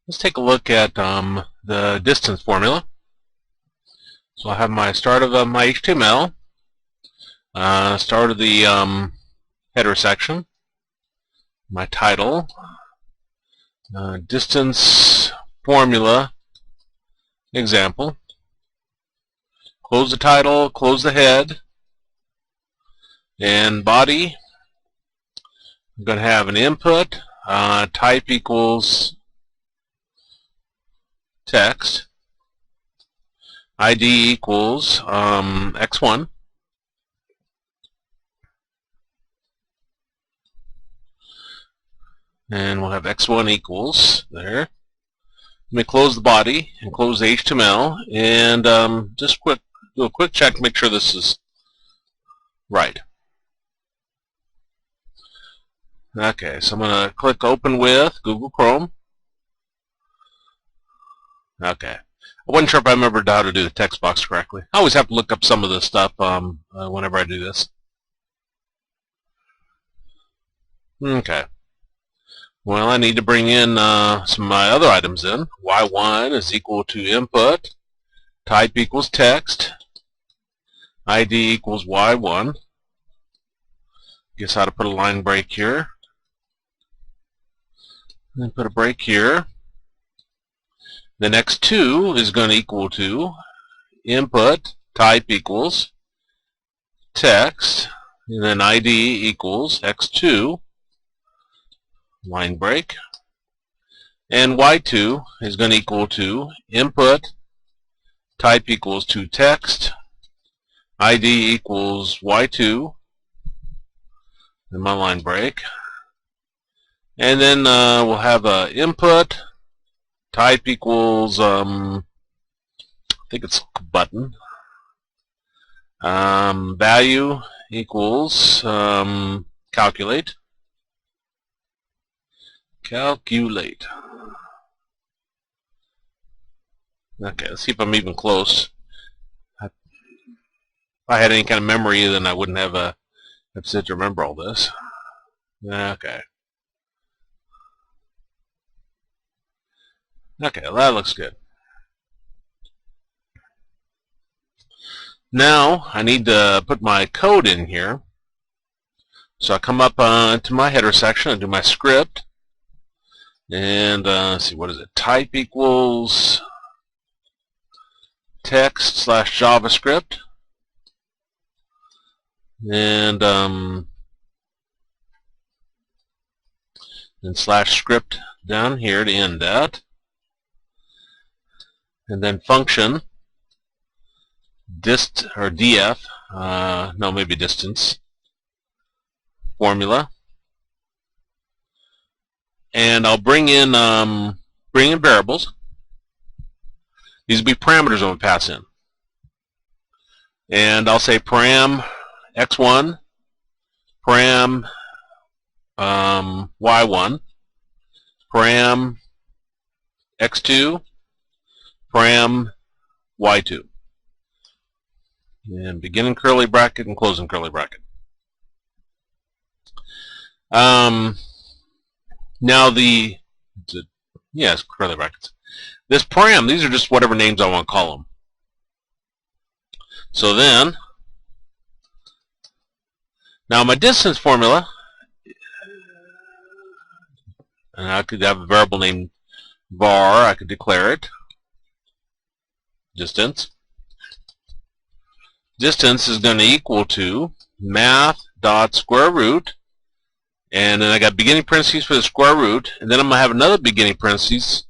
Let's take a look at the distance formula. So I'll have my start of my HTML, start of the header section, my title, distance formula example, close the title, close the head, and body. I'm going to have an input, type equals text, ID equals x1, and we'll have x1 equals there. Let me close the body and close the HTML, and just do a quick check to make sure this is right. Okay, so I'm going to click Open with Google Chrome. Okay. I wasn't sure if I remembered how to do the text box correctly. I always have to look up some of this stuff whenever I do this. Okay. Well, I need to bring in some of my other items in. Y1 is equal to input, type equals text, ID equals Y1. Guess how to put a line break here. Then put a break here. Then x2 is going to equal to input, type equals text, and then ID equals x2, line break. And y2 is going to equal to input, type equals to text, ID equals y2, and my line break. And then we'll have input, type equals, I think it's button, value equals calculate. Okay, let's see if I'm even close. If I had any kind of memory, then I wouldn't have a to remember all this. Okay. Okay, well, that looks good. Now I need to put my code in here. So I come up to my header section and do my script. And let's see, what is it? Type equals text slash JavaScript. And slash script down here to end that. And then function dist or df, no, maybe distance formula, and I'll bring in variables. These will be parameters I'm going to pass in, and I'll say param x1, param y1, param x2, param y2, and beginning curly bracket and closing curly bracket. Now yes, curly brackets. This param, these are just whatever names I want to call them. So then, now my distance formula, and I could have a variable named var, I could declare it. Distance is going to equal to math dot square root, and then I got beginning parentheses for the square root, and then I'm going to have another beginning parentheses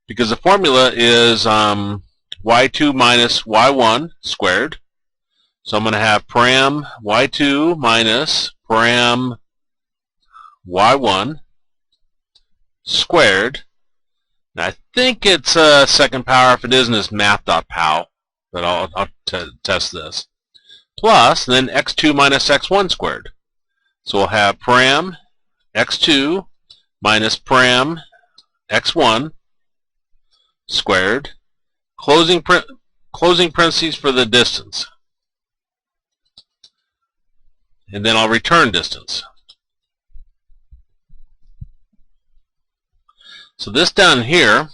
because the formula is y2 minus y1 squared. So I'm going to have param y2 minus param y1 squared. Now, I think it's second power. If it isn't, it's math.pow, but I'll test this. Plus, then x2 minus x1 squared. So we'll have param x2 minus param x1 squared, closing parentheses for the distance. And then I'll return distance. So this down here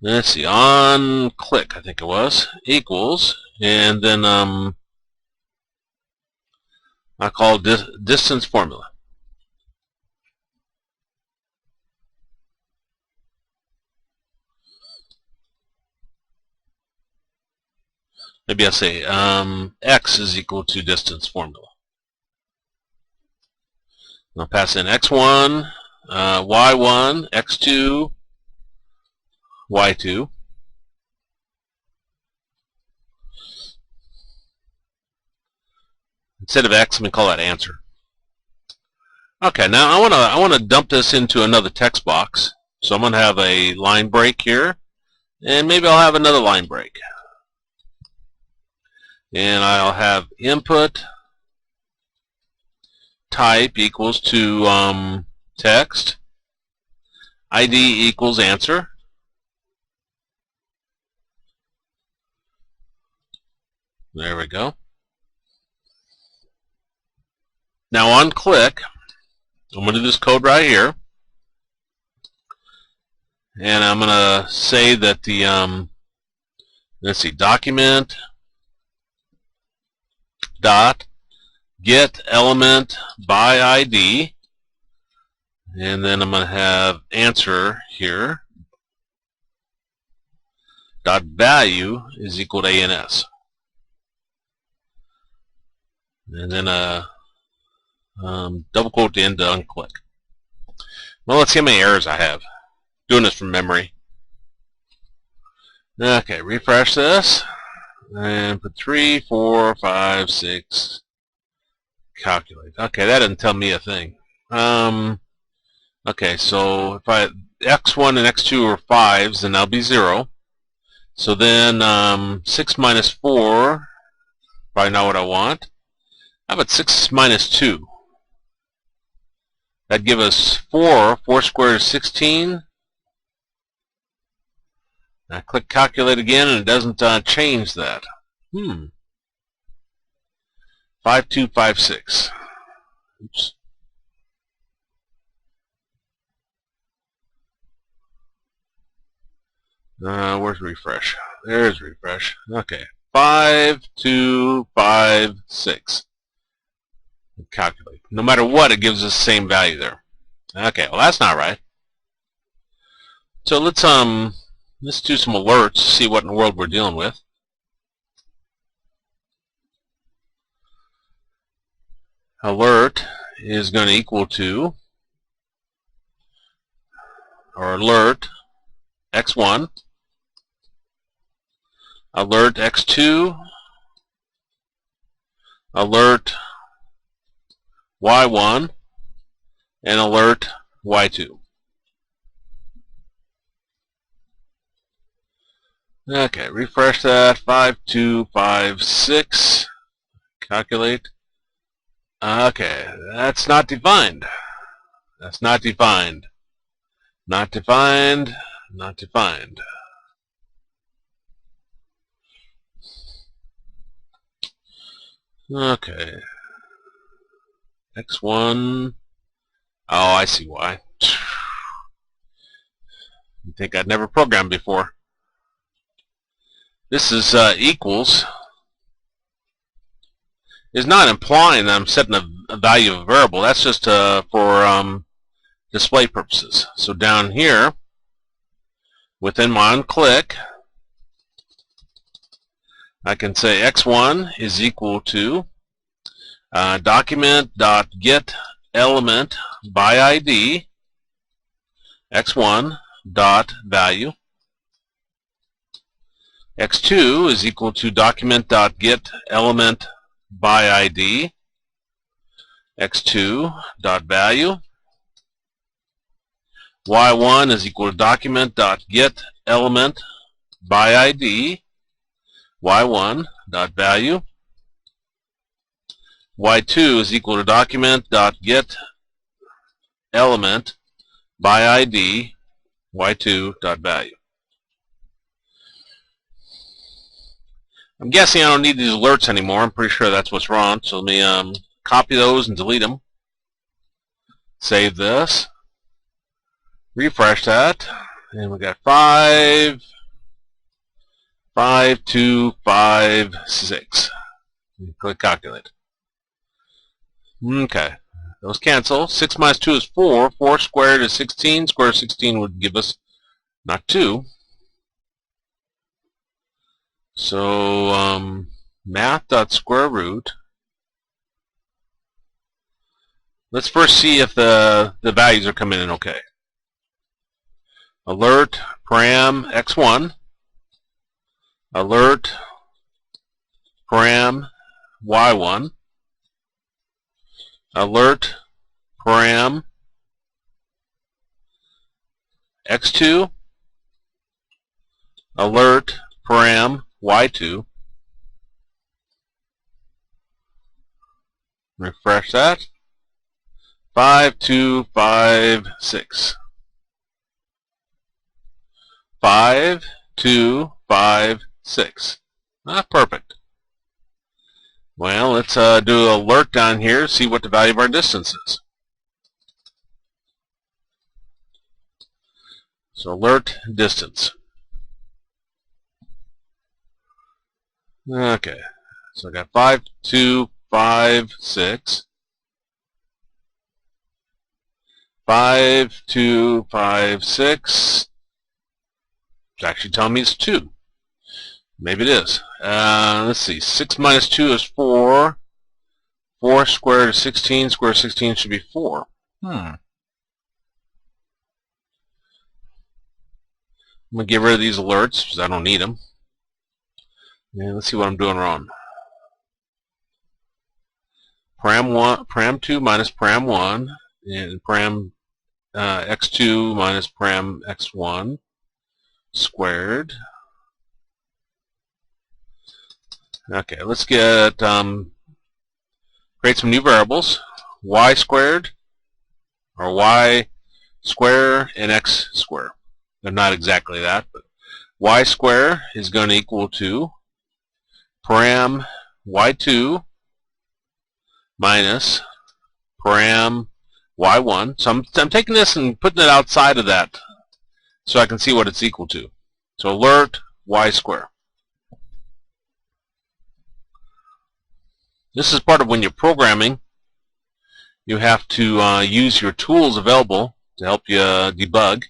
let's see, on click, I think it was, equals, and then I call distance formula. Maybe I'll say x is equal to distance formula. I'll pass in x1, y1, x2, y2. Instead of x, let me call that answer. Okay, now I want to dump this into another text box. So I'm going to have a line break here, and maybe I'll have another line break. And I'll have input type equals to text, ID equals answer. There we go. Now on click, I'm going to do this code right here, and I'm going to say that the let's see, document dot get element by ID, and then I'm going to have answer here dot value is equal to ANS, and then double quote the end to unclick. Well, let's see how many errors I have. Doing this from memory. Okay, refresh this and put 3, 4, 5, 6. Calculate. Okay, that didn't tell me a thing. Okay, so if x1 and x2 are 5s, then that'll be 0. So then 6 minus 4, probably not what I want. How about 6 minus 2? That'd give us 4. 4 squared is 16. I click calculate again, and it doesn't change that. 5256. Oops. Where's refresh? There's refresh. Okay. 5256. Calculate. No matter what, it gives us the same value there. Okay, well that's not right. So let's do some alerts to see what in the world we're dealing with. Alert is going to equal to, or alert x1, alert x2, alert y1, and alert y2. Okay, refresh that. 5256. Calculate. Okay, that's not defined. That's not defined. Not defined. Not defined. Okay. X1. Oh, I see why. You think I'd never programmed before. This is equals is not implying that I'm setting a value of a variable. That's just for display purposes. So down here, within my onClick, I can say x1 is equal to document.get element by ID x1 dot value. x2 is equal to document.get element by ID x2 dot value. y1 is equal to document.get element by ID y1 dot value. y2 is equal to document.get element by ID y2 dot value. I'm guessing I don't need these alerts anymore. I'm pretty sure that's what's wrong. So let me copy those and delete them. Save this. Refresh that. And we got 5, 5, 2, 5, 6. Click calculate. Okay. Those cancel. 6 minus 2 is 4. 4 squared is 16. Square root of 16 would give us not 2. So math.square root. Let's first see if the values are coming in okay. Alert param x1. Alert param y1. Alert param x2. Alert param y2. Refresh that. 5, 2, 5, 6. 5, 2, 5, 6. Perfect. Well, let's do alert down here, see what the value of our distance is. So alert distance. Okay, so I got 5, 2, 5, 6. 5, 2, 5, 6. It's actually telling me it's 2. Maybe it is. Let's see. 6 minus 2 is 4. 4 squared is 16. Square root of 16 should be 4. I'm going to get rid of these alerts because I don't need them. And let's see what I'm doing wrong. Param 2 minus param 1 and param x2 minus param x1 squared. Okay, let's get create some new variables. Y squared, or y square and x square. They're not exactly that, but y square is going to equal to param y2 minus param y1. So I'm taking this and putting it outside of that so I can see what it's equal to. So alert y square. This is part of when you're programming. You have to use your tools available to help you debug.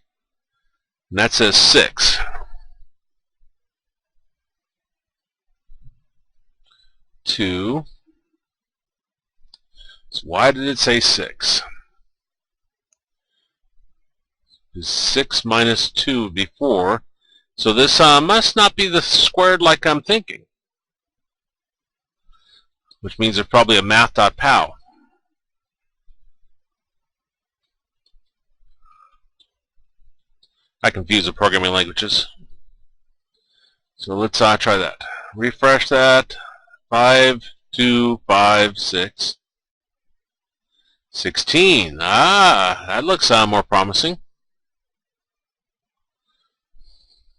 And that says 6. 2. So why did it say 6? 6 minus 2 would be 4. So this must not be the squared like I'm thinking. Which means there's probably a math.pow. I confuse the programming languages. So let's try that. Refresh that. 5, 2, 5, 6. 16. That looks more promising.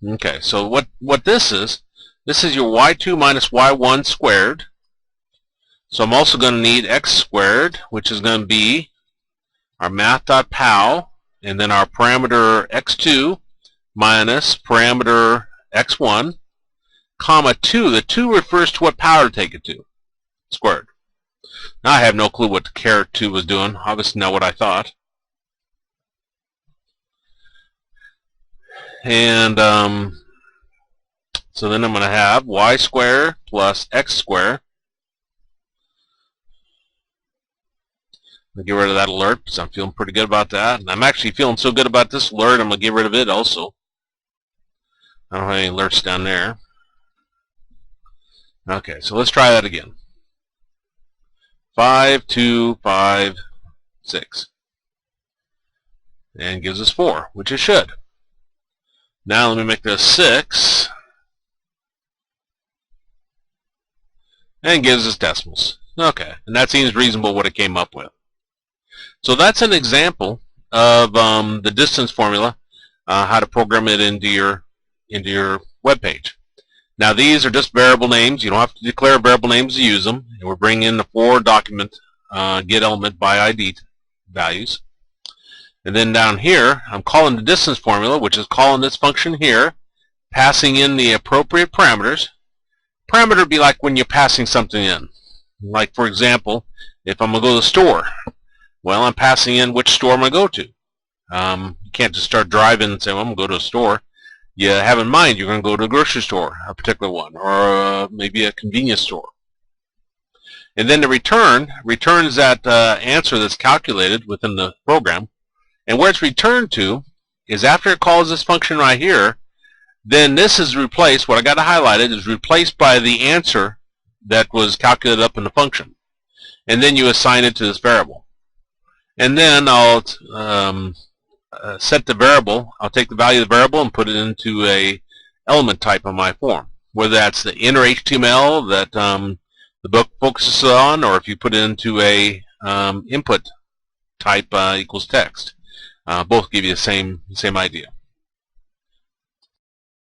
Okay, so what this is your y2 minus y1 squared. So I'm also going to need x squared, which is going to be our math.pow, and then our parameter x2 minus parameter x1, comma 2. The 2 refers to what power to take it to, squared. Now I have no clue what the caret 2 was doing. Obviously not what I thought. And so then I'm going to have y squared plus x squared. I'm going to get rid of that alert because I'm feeling pretty good about that. And I'm actually feeling so good about this alert, I'm going to get rid of it also. I don't have any alerts down there. Okay, so let's try that again. 5, 2, 5, 6. And gives us 4, which it should. Now let me make this 6. And gives us decimals. Okay, and that seems reasonable what it came up with. So that's an example of the distance formula, how to program it into your web page. Now these are just variable names. You don't have to declare variable names to use them. And we're bringing in the for document get element by ID values. And then down here, I'm calling the distance formula, which is calling this function here, passing in the appropriate parameters. Parameter would be like when you're passing something in. Like, for example, if I'm going to go to the store, well, I'm passing in which store I'm going to go to. You can't just start driving and say, well, I'm going to go to a store. You have in mind you're going to go to a grocery store, a particular one, or maybe a convenience store. And then the returns that answer that's calculated within the program. And where it's returned to is after it calls this function right here, then this is replaced, what I got to highlight it, is replaced by the answer that was calculated up in the function. And then you assign it to this variable. And then I'll set the variable. I'll take the value of the variable and put it into a element type on my form, whether that's the inner HTML that the book focuses on, or if you put it into a input type equals text. Both give you the same idea.